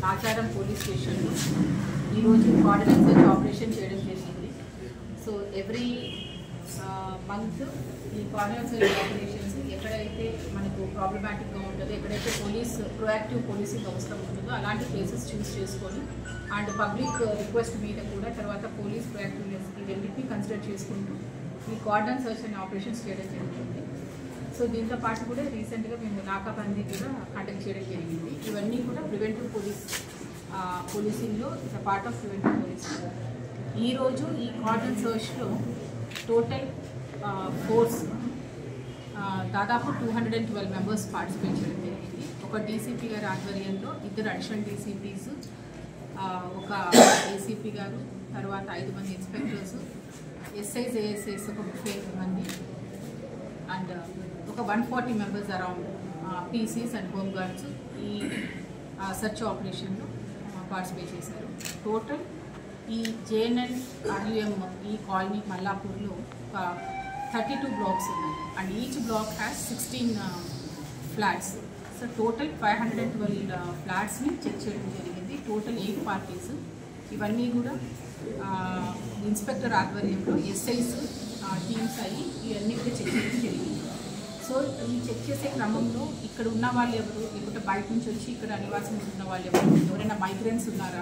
Nacharam police స్టేషన్లో ఈరోజు coordinate search operation చేయడం జరిగింది. సో ఎవ్రీ మంత్ ఈ కోఆర్డినేట్ సెర్చ్ ఆపరేషన్స్ ఎక్కడైతే మనకు ప్రాబ్లమాటిక్గా ఉంటుందో, ఎక్కడైతే ప్రొయాక్టివ్ పోలీసింగ్ అవసరం ఉంటుందో అలాంటి ప్లేసెస్ చూస్ చేసుకొని అండ్ పబ్లిక్ రిక్వెస్ట్ మీద కూడా తర్వాత పోలీస్ ప్రొయాక్టివ్నెస్ ఇవన్నిటిని కన్సిడర్ చేసుకుంటూ ఈ కోఆర్డినేట్ సెర్చ్ అనే ఆపరేషన్స్ చేయడం జరుగుతుంది. సో దీంతో పాటు కూడా రీసెంట్గా మేము నాకాబందీ కూడా కండక్ట్ చేయడం జరిగింది. ఇవన్నీ కూడా ప్రివెంటివ్ పోలీసింగ్లో it's part of preventive policing. ఈరోజు ఈ కోఆర్డినేట్ సెర్చ్లో టోటల్ ఫోర్స్ దాదాపు 212 మెంబర్స్ పార్టిసిపేట్ చేయడం జరిగింది. ఒక డీసీపీ గారి ఆధ్వర్యంలో 2 అడిషనల్ డీసీపీస్, ఒక ఏసీపీ గారు, తర్వాత 5 మంది ఇన్స్పెక్టర్స్, ఎస్ఐస్ ఏఎస్ఐస్ ఒక 50 మంది అండ్ ఒక 140 members around PCs and home guards ఈ సెర్చ్ ఆపరేషన్లో పార్టిసిపేట్ చేశారు. టోటల్ ఈ జేఎన్ఎన్ ఆర్యుఎం ఈ కాలనీ మల్లాపూర్లో ఒక 32 బ్లాక్స్ ఉన్నాయి and each block has 16 flats. So total 512 ఫ్లాట్స్ని చెక్ చేయడం జరిగింది. Total 8 parties. ఇవన్నీ కూడా ఇన్స్పెక్టర్ ఆధ్వర్యంలో ఎస్ఐస్ టీమ్స్ అయ్యి ఇవన్నీ కూడా చెక్ చేయడం జరిగింది. సో ఈ చెక్ చేసే క్రమంలో ఇక్కడ ఉన్న వాళ్ళు ఎవరు, లేకుంటే బయట నుంచి వచ్చి ఇక్కడ నివాసం ఉన్న వాళ్ళు ఎవరు, ఎవరైనా మైగ్రెంట్స్ ఉన్నారా,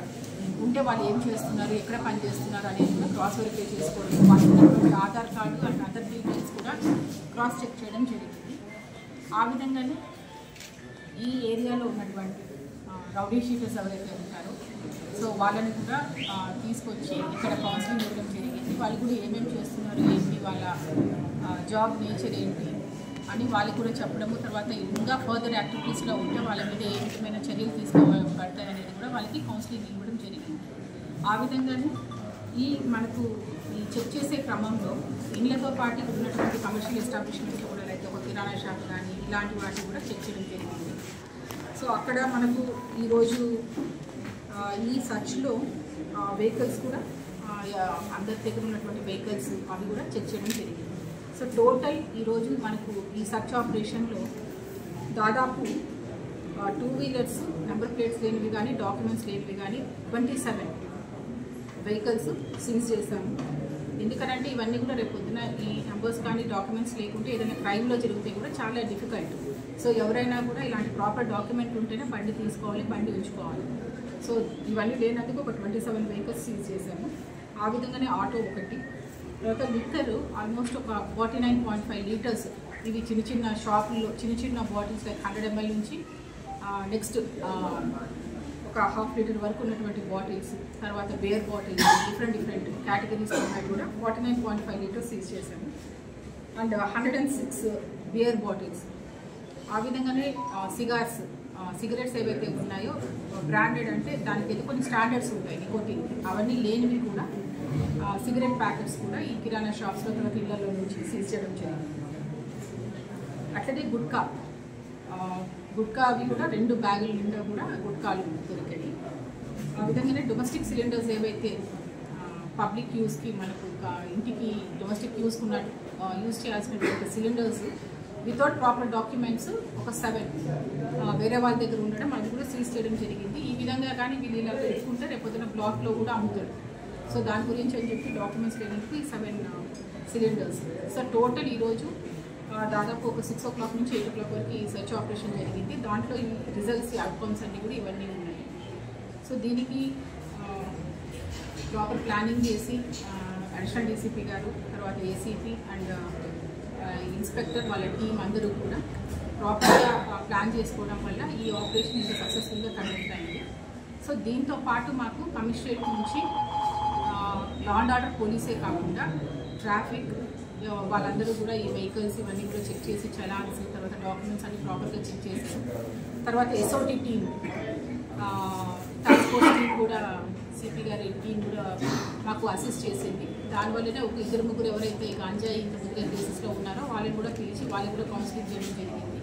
ఉంటే వాళ్ళు ఏం చేస్తున్నారు, ఎక్కడ పని చేస్తున్నారు అనేది కూడా క్రాస్ వెరిఫై చేసుకోవడం, వాళ్ళు ఉన్నటువంటి Aadhaar card and other details కూడా క్రాస్ చెక్ చేయడం జరిగింది. ఆ విధంగానే ఈ ఏరియాలో ఉన్నటువంటి రౌడీ షీటర్స్ ఎవరైతే ఉంటారో సో వాళ్ళని కూడా తీసుకొచ్చి ఇక్కడ కౌన్సిలింగ్ ఇవ్వడం జరిగింది. వాళ్ళు కూడా ఏమేమి చేస్తున్నారు, ఏంటి వాళ్ళ జాబ్ నేచర్ ఏంటి అని వాళ్ళకి కూడా చెప్పడము, తర్వాత ఇంకా ఫర్దర్ యాక్టివిటీస్లో ఉంటే వాళ్ళ మీద ఏ విధమైన చర్యలు తీసుకోబడతాయి అనేది కూడా వాళ్ళకి కౌన్సిలింగ్ ఇవ్వడం జరిగింది. ఆ విధంగానే మనకు ఈ చెక్ చేసే క్రమంలో ఇళ్లతో పాటు ఉన్నటువంటి కమర్షియల్ ఎస్టాబ్లిష్మెంట్స్ కూడా లైక్ ఒక కిరాణా షాప్ కానీ ఇలాంటి వాటిని కూడా చెక్ చేయడం జరిగింది. సో అక్కడ మనకు ఈరోజు ఈ సర్చ్లో వెహికల్స్ కూడా అందరి దగ్గర ఉన్నటువంటి వెహికల్స్ అవి కూడా చెక్ చేయడం జరిగింది. సో టోటల్ ఈరోజు మనకు ఈ సర్చ్ ఆపరేషన్లో దాదాపు 2 వీలర్స్ నెంబర్ ప్లేట్స్ లేనివి కానీ డాక్యుమెంట్స్ లేనివి కానీ 27 వెహికల్స్ సీజ్ చేశాము. ఎందుకంటే ఇవన్నీ కూడా రేపు పొద్దున ఈ నెంబర్స్ కానీ డాక్యుమెంట్స్ లేకుంటే ఏదైనా క్రైమ్లో జరిగితే కూడా చాలా డిఫికల్ట్. సో ఎవరైనా కూడా ఇలాంటి ప్రాపర్ డాక్యుమెంట్ ఉంటేనే బండి తీసుకోవాలి, బండి ఉంచుకోవాలి. సో ఇవన్నీ లేనందుకు ఒక 27 వెహికల్స్ సీజ్ చేశాము. ఆ విధంగానే ఆటో ఒకటి, తర్వాత లిక్కర్ ఆల్మోస్ట్ ఒక 49.5 లీటర్స్. ఇవి చిన్న షాపుల్లో చిన్న బాటిల్స్ లైక్ 100 ml నుంచి నెక్స్ట్ ఒక 1/2 లీటర్ వరకు ఉన్నటువంటి బాటిల్స్, తర్వాత బేర్ బాటిల్స్, డిఫరెంట్ కేటగిరీస్ ఉన్నాయి కూడా 49.5 లీటర్స్ సీజ్ చేశాము. And 106 beer bottles. ఆ విధంగానే సిగరెట్స్ ఏవైతే ఉన్నాయో బ్రాండెడ్ అంటే దానికి కొన్ని స్టాండర్డ్స్ ఉంటాయి నికోటిన్, అవన్నీ లేనివి కూడా సిగరెట్ ప్యాకెట్స్ కూడా ఈ కిరాణా షాప్స్లో తర్వాత ఇళ్లలో నుంచి సీజ్ చేయడం జరిగింది. అట్లనే గుట్కా అవి కూడా 2 బ్యాగుల నిండా కూడా గుట్కాలు దొరికాయి. ఆ విధంగానే డొమెస్టిక్ సిలిండర్స్ ఏవైతే పబ్లిక్ యూస్కి మనకు ఇంటికి డొమెస్టిక్ యూజ్ చేయాల్సినటువంటి సిలిండర్స్ వితౌట్ ప్రాపర్ డాక్యుమెంట్స్ ఒక 7 వేరే వాళ్ళ దగ్గర ఉండడం అది కూడా సీజ్ చేయడం జరిగింది. ఈ విధంగా కానీ వీళ్ళు ఇలా పెట్టుకుంటే రేపొద్దున బ్లాక్లో కూడా అమ్ముతారు. సో దాని గురించి అని చెప్పి డాక్యుమెంట్స్ లేనందుకు ఈ 7 సిలిండర్స్. సో టోటల్ ఈరోజు దాదాపు ఒక 6 o'clock నుంచి 8 o'clock వరకు ఈ సెర్చ్ ఆపరేషన్ జరిగింది. దాంట్లో ఈ రిజల్ట్స్, ఈ అవుట్కమ్స్ అన్నీ కూడా ఇవన్నీ ఉన్నాయి. సో దీనికి ప్రాపర్ ప్లానింగ్ చేసి అడిషనల్ డీసీపీ గారు, తర్వాత ఏసీపీ అండ్ ఇన్స్పెక్టర్ వాళ్ళ టీం అందరూ కూడా ప్రాపర్గా ప్లాన్ చేసుకోవడం వల్ల ఈ ఆపరేషన్ ఇంత సక్సెస్ఫుల్గా కండక్ట్ అయింది. సో దీంతో పాటు మాకు కమిషనరేట్ నుంచి లా అండ్ ఆర్డర్ పోలీసే కాకుండా ట్రాఫిక్ వాళ్ళందరూ కూడా ఈ వెహికల్స్ ఇవన్నీ కూడా చెక్ చేసి చలాన్స్, తర్వాత డాక్యుమెంట్స్ అన్ని ప్రాపర్గా చెక్ చేసి, తర్వాత SOT team, task force team కూడా సిపి గారి టీం కూడా మాకు అసిస్ట్ చేసింది. దానివల్లనే ఒక 2-3 ఎవరైతే గాంజాయి ఇంతకుముందుగా కేసెస్లో ఉన్నారో వాళ్ళని కూడా పిలిచి వాళ్ళని కూడా కౌన్సిలింగ్ చేయడం జరిగింది.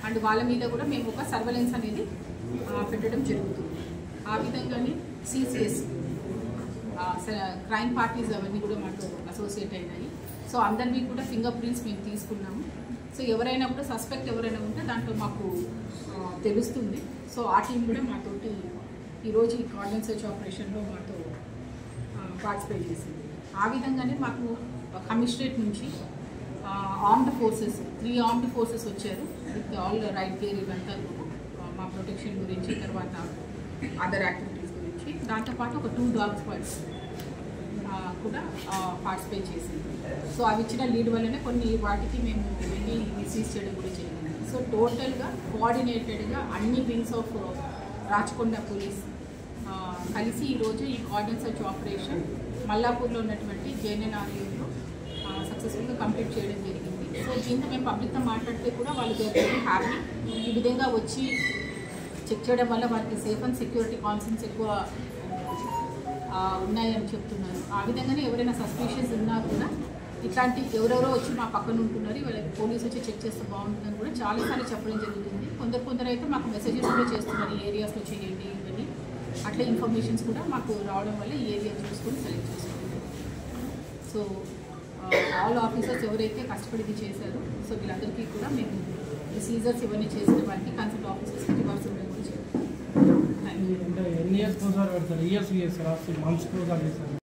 అండ్ వాళ్ళ మీద కూడా మేము ఒక సర్వేలెన్స్ అనేది పెట్టడం జరుగుతుంది. ఆ విధంగానే సిసిఎస్ క్రైమ్ పార్టీస్ అవన్నీ కూడా మాకు అసోసియేట్ అయినాయి. సో అందరినీ కూడా ఫింగర్ ప్రింట్స్ మేము తీసుకున్నాము. సో ఎవరైనా కూడా సస్పెక్ట్ ఎవరైనా ఉంటే దాంట్లో మాకు తెలుస్తుంది. సో ఆ టీం కూడా మాతోటి ఈరోజు ఈ కార్డన్ సెర్చ్ ఆపరేషన్లో మాతో పార్టిసిపేట్ చేసింది. ఆ విధంగానే మాకు కమిషనరేట్ నుంచి ఆర్మ్డ్ ఫోర్సెస్ 3 ఆర్మ్డ్ ఫోర్సెస్ వచ్చారు విత్ ఆల్ రైట్ గేర్ ఇవంతా మా ప్రొటెక్షన్ గురించి, తర్వాత అదర్ యాక్టివిటీస్ గురించి. దాంతోపాటు ఒక 2 డాగ్ స్క్వాడ్స్ కూడా పార్టిసిపేట్ చేసింది. సో అవి ఇచ్చిన లీడ్ వల్లనే కొన్ని వాటికి మేము వెళ్ళి సీజ్ చేయడం కూడా జరిగింది. సో టోటల్గా కోఆర్డినేటెడ్గా అన్ని వింగ్స్ ఆఫ్ రాచకొండ పోలీస్ కలిసి ఈరోజు ఈ కార్డన్ సెర్చ్ ఆపరేషన్ మల్లాపూర్లో ఉన్నటువంటి జేఎన్ఎన్ఆర్యూలో సక్సెస్ఫుల్గా కంప్లీట్ చేయడం జరిగింది. సో దీంతో మేము పబ్లిక్తో మాట్లాడితే కూడా వాళ్ళు వెరీ హ్యాపీ. ఈ విధంగా వచ్చి చెక్ చేయడం వల్ల వారికి సేఫ్ అండ్ సెక్యూరిటీ కాన్సర్న్స్ ఎక్కువ ఉన్నాయని చెప్తున్నారు. ఆ విధంగానే ఎవరైనా సస్పిషియస్ ఉన్నా కూడా ఇట్లాంటి ఎవరెవరో వచ్చి మా పక్కన ఉంటున్నారు, వాళ్ళకి పోలీసు వచ్చి చెక్ చేస్తే బాగుంటుందని కూడా చాలాసార్లు చెప్పడం జరుగుతుంది. కొందరు అయితే మాకు మెసేజెస్ కూడా చేస్తున్నారు, ఈ ఏరియాస్లో చేయండి ఇవన్నీ. అట్లా ఇన్ఫర్మేషన్స్ కూడా మాకు రావడం వల్ల ఈ ఏరియా చూసుకొని సెలెక్ట్ చేసుకుంటాం. సో ఆల్ ఆఫీసర్స్ ఎవరైతే కష్టపడి చేశారో సో వీళ్ళందరికీ కూడా మేము ఈ సీజర్స్ ఇవన్నీ చేసిన వారికి కన్సల్ట్ ఆఫీసర్స్కి రివార్డ్స్ ఇవ్వడం కూడా చేస్తాం. ఎన్ని ఇయర్స్ పెడతారు? ఇయర్స్ రాసి మంత్స్